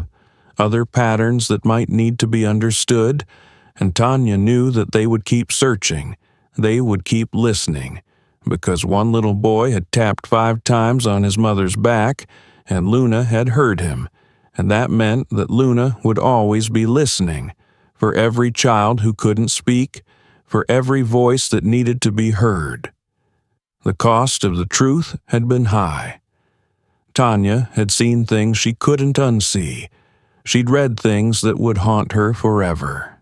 other patterns that might need to be understood, and Tanya knew that they would keep searching, they would keep listening, because one little boy had tapped 5 times on his mother's back, and Luna had heard him, and that meant that Luna would always be listening, for every child who couldn't speak, for every voice that needed to be heard. The cost of the truth had been high. Tanya had seen things she couldn't unsee. She'd read things that would haunt her forever.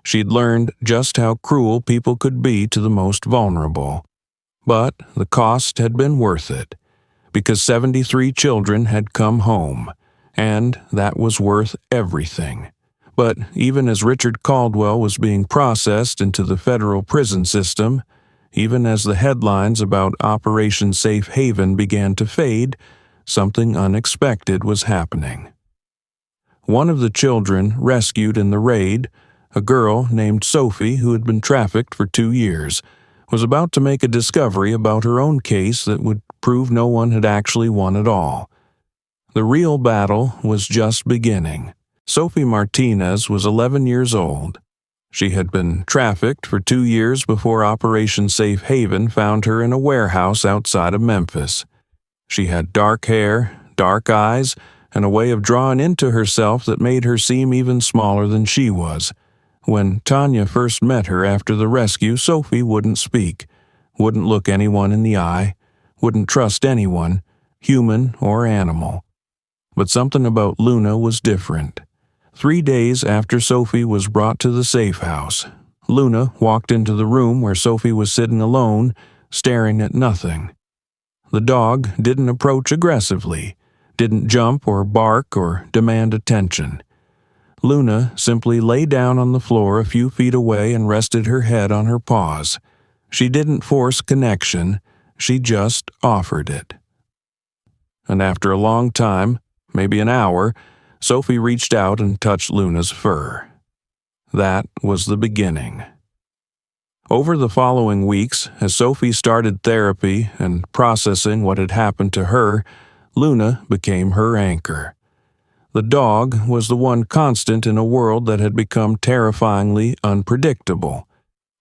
She'd learned just how cruel people could be to the most vulnerable. But the cost had been worth it, because 73 children had come home, and that was worth everything. But even as Richard Caldwell was being processed into the federal prison system, even as the headlines about Operation Safe Haven began to fade, something unexpected was happening. One of the children rescued in the raid, a girl named Sophie who had been trafficked for 2 years, was about to make a discovery about her own case that would prove no one had actually won at all. The real battle was just beginning. Sophie Martinez was 11 years old. She had been trafficked for 2 years before Operation Safe Haven found her in a warehouse outside of Memphis. She had dark hair, dark eyes, and a way of drawing into herself that made her seem even smaller than she was. When Tanya first met her after the rescue, Sophie wouldn't speak, wouldn't look anyone in the eye, wouldn't trust anyone, human or animal. But something about Luna was different. 3 days after Sophie was brought to the safe house, Luna walked into the room where Sophie was sitting alone, staring at nothing. The dog didn't approach aggressively, didn't jump or bark or demand attention. Luna simply lay down on the floor a few feet away and rested her head on her paws. She didn't force connection, she just offered it. And after a long time, maybe an hour, Sophie reached out and touched Luna's fur. That was the beginning. Over the following weeks, as Sophie started therapy and processing what had happened to her, Luna became her anchor. The dog was the one constant in a world that had become terrifyingly unpredictable.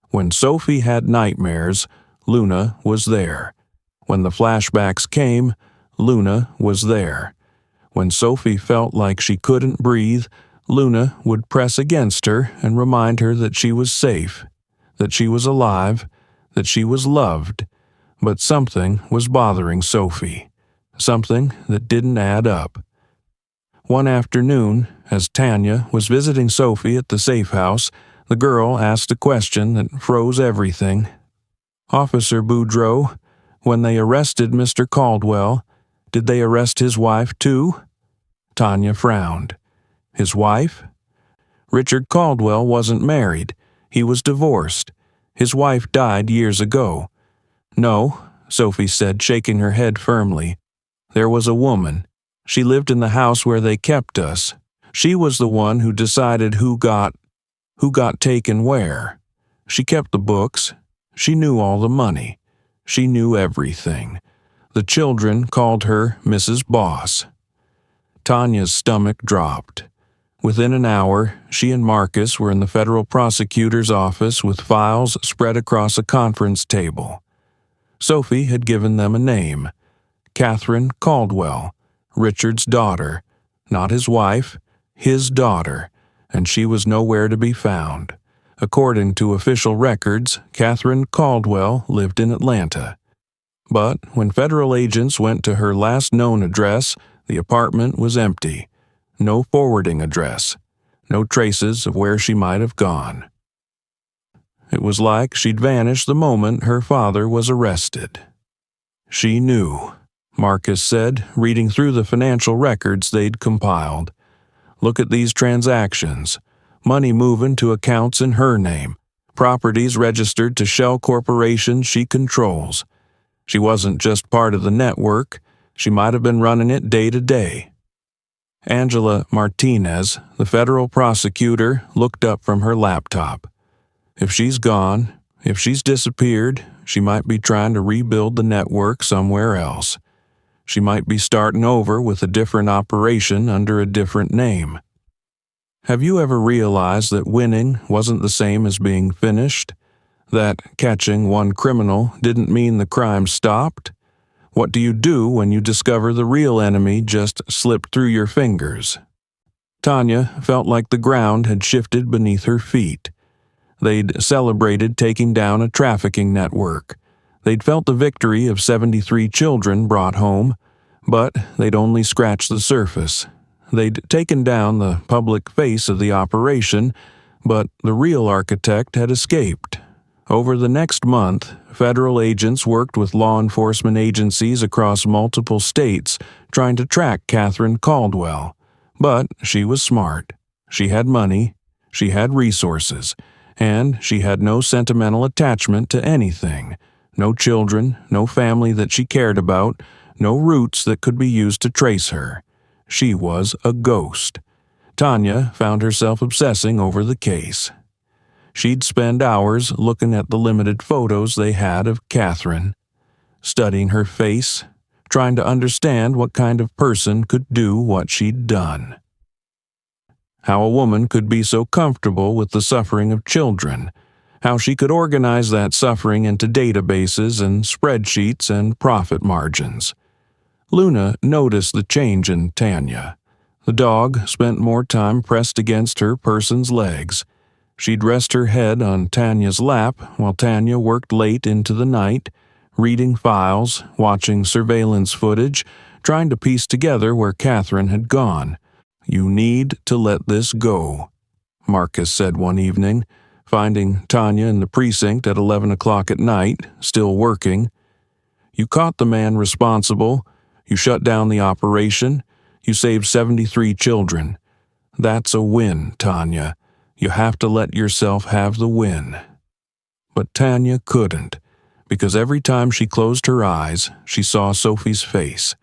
When Sophie had nightmares, Luna was there. When the flashbacks came, Luna was there. When Sophie felt like she couldn't breathe, Luna would press against her and remind her that she was safe, that she was alive, that she was loved. But something was bothering Sophie, something that didn't add up. One afternoon, as Tanya was visiting Sophie at the safe house, the girl asked a question that froze everything. "Officer Boudreaux, when they arrested Mr. Caldwell, did they arrest his wife too?" Tanya frowned. His wife? Richard Caldwell wasn't married. He was divorced. His wife died years ago. "No," Sophie said, shaking her head firmly. "There was a woman. She lived in the house where they kept us. She was the one who decided who got taken where. She kept the books. She knew all the money. She knew everything. The children called her Mrs. Boss." Tanya's stomach dropped. Within an hour, she and Marcus were in the federal prosecutor's office with files spread across a conference table. Sophie had given them a name, Catherine Caldwell, Richard's daughter, not his wife, his daughter, and she was nowhere to be found. According to official records, Catherine Caldwell lived in Atlanta. But when federal agents went to her last known address, the apartment was empty. No forwarding address. No traces of where she might have gone. It was like she'd vanished the moment her father was arrested. She knew, Marcus said, reading through the financial records they'd compiled. Look at these transactions. Money moving to accounts in her name. Properties registered to shell corporations she controls. She wasn't just part of the network. She might have been running it day to day. Angela Martinez, the federal prosecutor, looked up from her laptop. If she's gone, if she's disappeared, she might be trying to rebuild the network somewhere else. She might be starting over with a different operation under a different name. Have you ever realized that winning wasn't the same as being finished? That catching one criminal didn't mean the crime stopped? What do you do when you discover the real enemy just slipped through your fingers? Tanya felt like the ground had shifted beneath her feet. They'd celebrated taking down a trafficking network. They'd felt the victory of 73 children brought home, but they'd only scratched the surface. They'd taken down the public face of the operation, but the real architect had escaped. Over the next month, federal agents worked with law enforcement agencies across multiple states trying to track Catherine Caldwell. But she was smart. She had money. She had resources. And she had no sentimental attachment to anything. No children, no family that she cared about, no roots that could be used to trace her. She was a ghost. Tanya found herself obsessing over the case. She'd spend hours looking at the limited photos they had of Catherine, studying her face, trying to understand what kind of person could do what she'd done. How a woman could be so comfortable with the suffering of children, how she could organize that suffering into databases and spreadsheets and profit margins. Luna noticed the change in Tanya. The dog spent more time pressed against her person's legs. She'd rest her head on Tanya's lap while Tanya worked late into the night, reading files, watching surveillance footage, trying to piece together where Catherine had gone. "You need to let this go," Marcus said one evening, finding Tanya in the precinct at 11 o'clock at night, still working. "You caught the man responsible. You shut down the operation. You saved 73 children. That's a win, Tanya. You have to let yourself have the win." But Tanya couldn't, because every time she closed her eyes, she saw Sophie's face.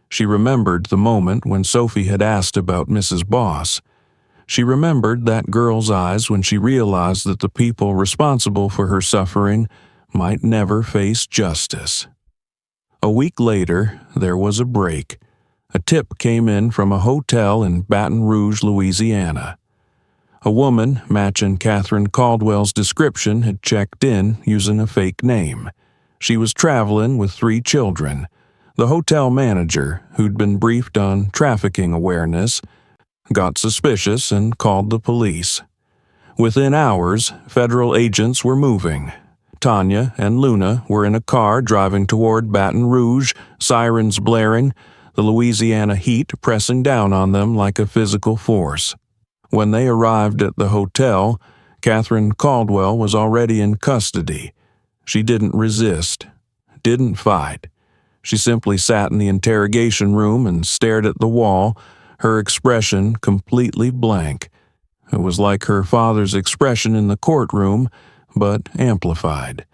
She remembered the moment when Sophie had asked about Mrs. Boss. She remembered that girl's eyes when she realized that the people responsible for her suffering might never face justice. A week later, there was a break. A tip came in from a hotel in Baton Rouge, Louisiana. A woman matching Catherine Caldwell's description had checked in using a fake name. She was traveling with 3 children. The hotel manager, who'd been briefed on trafficking awareness, got suspicious and called the police. Within hours, federal agents were moving. Tanya and Luna were in a car driving toward Baton Rouge, sirens blaring, the Louisiana heat pressing down on them like a physical force. When they arrived at the hotel, Catherine Caldwell was already in custody. She didn't resist, didn't fight. She simply sat in the interrogation room and stared at the wall, her expression completely blank. It was like her father's expression in the courtroom, but amplified.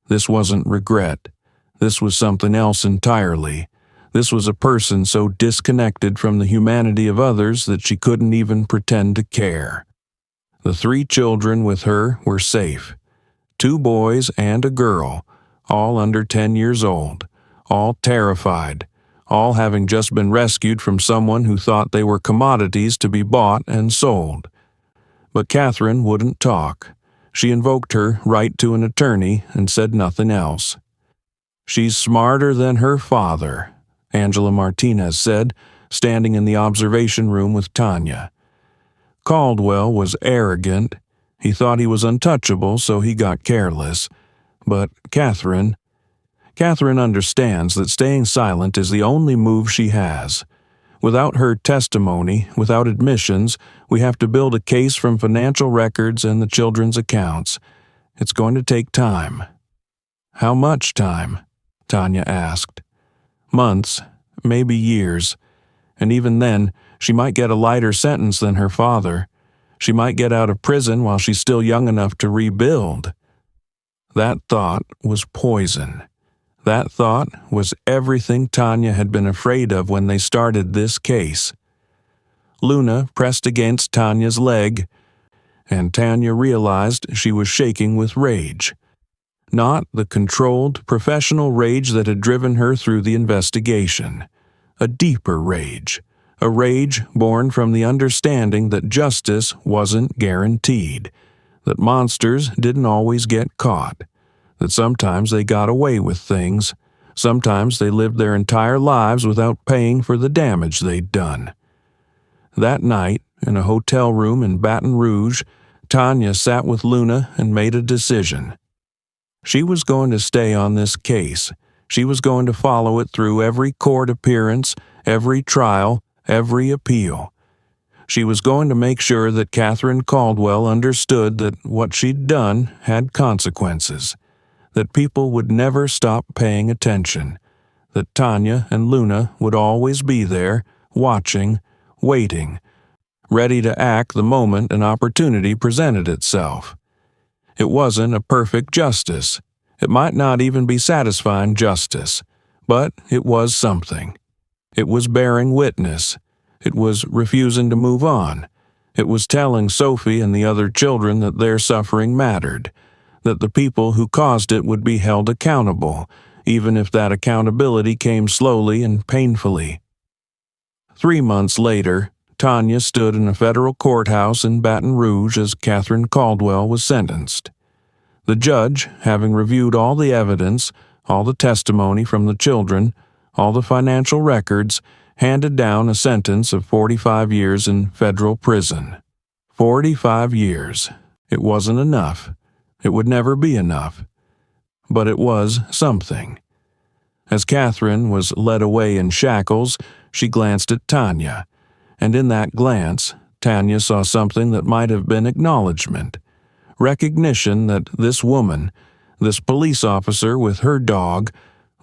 This wasn't regret. This was something else entirely. This was a person so disconnected from the humanity of others that she couldn't even pretend to care. The 3 children with her were safe. 2 boys and a girl, all under 10 years old, all terrified, all having just been rescued from someone who thought they were commodities to be bought and sold. But Catherine wouldn't talk. She invoked her right to an attorney and said nothing else. "She's smarter than her father," Angela Martinez said, standing in the observation room with Tanya. Caldwell was arrogant, He thought he was untouchable, so he got careless. But Catherine understands that staying silent is the only move she has. Without her testimony, without admissions, we have to build a case from financial records and the children's accounts. It's going to take time. How much time? Tanya asked. Months, maybe years. And even then, she might get a lighter sentence than her father. She might get out of prison while she's still young enough to rebuild. That thought was poison. That thought was everything Tanya had been afraid of when they started this case. Luna pressed against Tanya's leg, and Tanya realized she was shaking with rage. Not the controlled, professional rage that had driven her through the investigation. A deeper rage. A rage born from the understanding that justice wasn't guaranteed. That monsters didn't always get caught. That sometimes they got away with things. Sometimes they lived their entire lives without paying for the damage they'd done. That night, in a hotel room in Baton Rouge, Tanya sat with Luna and made a decision. She was going to stay on this case. She was going to follow it through every court appearance, every trial, every appeal. She was going to make sure that Catherine Caldwell understood that what she'd done had consequences. That people would never stop paying attention. That Tanya and Luna would always be there, watching, waiting, ready to act the moment an opportunity presented itself. It wasn't a perfect justice. It might not even be satisfying justice, but it was something. It was bearing witness. It was refusing to move on. It was telling Sophie and the other children that their suffering mattered, that the people who caused it would be held accountable, even if that accountability came slowly and painfully. 3 months later, Tanya stood in a federal courthouse in Baton Rouge as Catherine Caldwell was sentenced. The judge, having reviewed all the evidence, all the testimony from the children, all the financial records, handed down a sentence of 45 years in federal prison. 45 years. It wasn't enough. It would never be enough. But it was something. As Catherine was led away in shackles, she glanced at Tanya. And in that glance, Tanya saw something that might have been acknowledgement. Recognition that this woman, this police officer with her dog,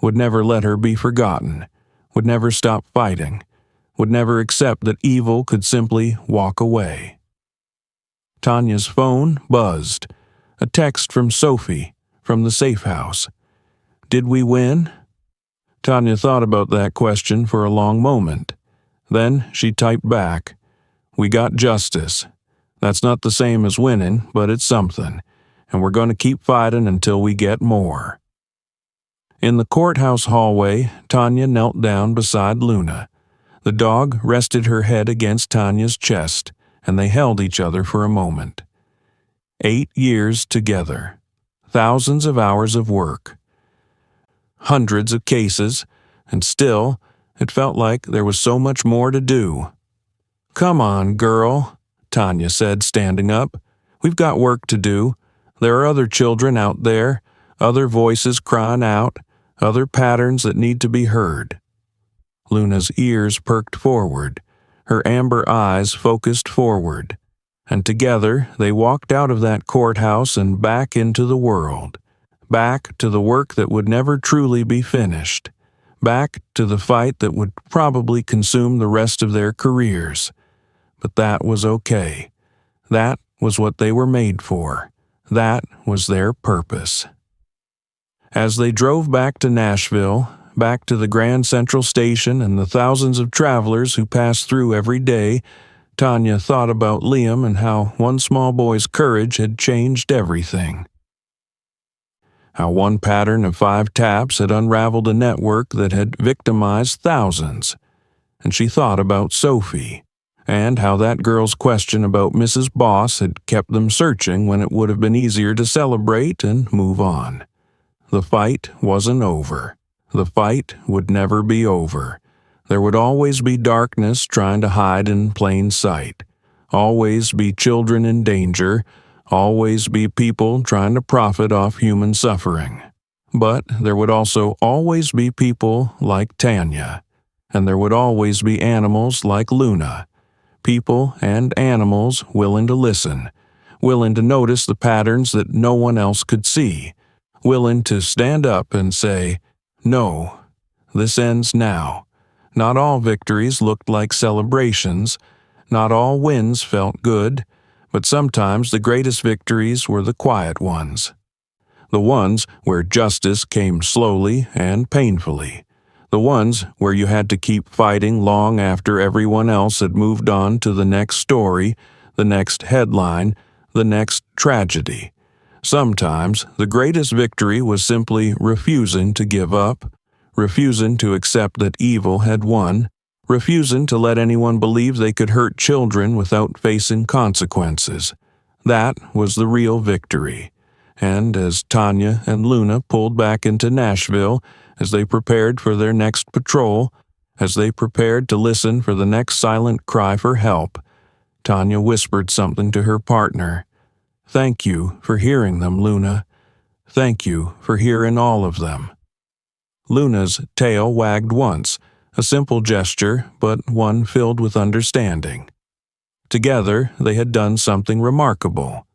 would never let her be forgotten, would never stop fighting, would never accept that evil could simply walk away. Tanya's phone buzzed. A text from Sophie, from the safe house. Did we win? Tanya thought about that question for a long moment. Then she typed back, "We got justice. That's not the same as winning, but it's something, and we're going to keep fighting until we get more." In the courthouse hallway, Tanya knelt down beside Luna. The dog rested her head against Tanya's chest, and they held each other for a moment. 8 years together. Thousands of hours of work. Hundreds of cases, and still, it felt like there was so much more to do. "Come on, girl," Tanya said, standing up. "We've got work to do. There are other children out there, other voices crying out, other patterns that need to be heard." Luna's ears perked forward, her amber eyes focused forward, and together they walked out of that courthouse and back into the world, back to the work that would never truly be finished, back to the fight that would probably consume the rest of their careers. But that was okay. That was what they were made for. That was their purpose. As they drove back to Nashville, back to the Grand Central Station and the thousands of travelers who passed through every day, Tanya thought about Liam and how one small boy's courage had changed everything. How one pattern of 5 taps had unraveled a network that had victimized thousands. And she thought about Sophie, and how that girl's question about Mrs. Boss had kept them searching when it would have been easier to celebrate and move on. The fight wasn't over. The fight would never be over. There would always be darkness trying to hide in plain sight. Always be children in danger. always be people trying to profit off human suffering. But there would also always be people like Tanya, and there would always be animals like Luna, people and animals willing to listen, willing to notice the patterns that no one else could see, willing to stand up and say, "No, this ends now." Not all victories looked like celebrations, not all wins felt good, but sometimes the greatest victories were the quiet ones. The ones where justice came slowly and painfully. The ones where you had to keep fighting long after everyone else had moved on to the next story, the next headline, the next tragedy. Sometimes the greatest victory was simply refusing to give up, refusing to accept that evil had won, refusing to let anyone believe they could hurt children without facing consequences. That was the real victory. And as Tanya and Luna pulled back into Nashville, as they prepared for their next patrol, as they prepared to listen for the next silent cry for help, Tanya whispered something to her partner. "Thank you for hearing them, Luna. Thank you for hearing all of them." Luna's tail wagged once, a simple gesture, but one filled with understanding. Together, they had done something remarkable.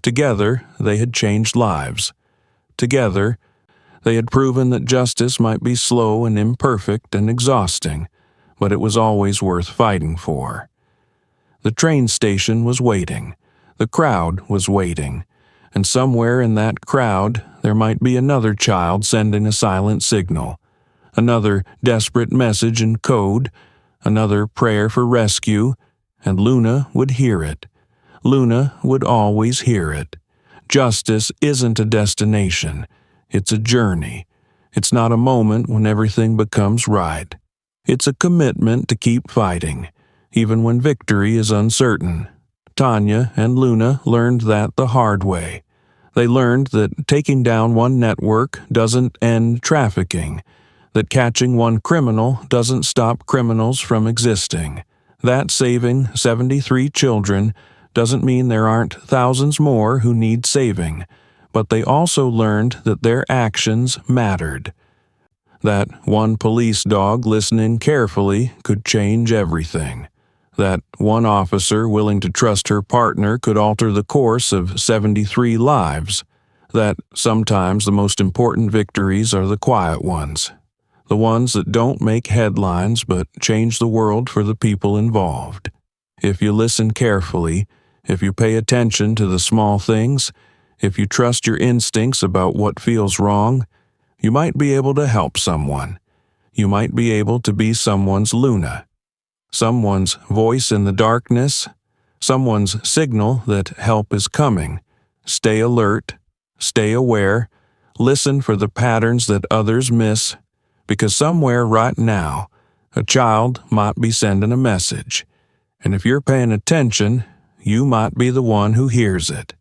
Together, they had changed lives. Together, they had proven that justice might be slow and imperfect and exhausting, but it was always worth fighting for. The train station was waiting. The crowd was waiting. And somewhere in that crowd, there might be another child sending a silent signal, another desperate message in code, another prayer for rescue, and Luna would hear it. Luna would always hear it. Justice isn't a destination. It's a journey. It's not a moment when everything becomes right. It's a commitment to keep fighting, even when victory is uncertain. Tanya and Luna learned that the hard way. They learned that taking down one network doesn't end trafficking, that catching one criminal doesn't stop criminals from existing, that saving 73 children doesn't mean there aren't thousands more who need saving, but they also learned that their actions mattered, that one police dog listening carefully could change everything, that one officer willing to trust her partner could alter the course of 73 lives, that sometimes the most important victories are the quiet ones, the ones that don't make headlines but change the world for the people involved. If you listen carefully, if you pay attention to the small things, if you trust your instincts about what feels wrong, you might be able to help someone. You might be able to be someone's Luna, someone's voice in the darkness, someone's signal that help is coming. Stay alert, stay aware, listen for the patterns that others miss, because somewhere right now, a child might be sending a message, and if you're paying attention, you might be the one who hears it.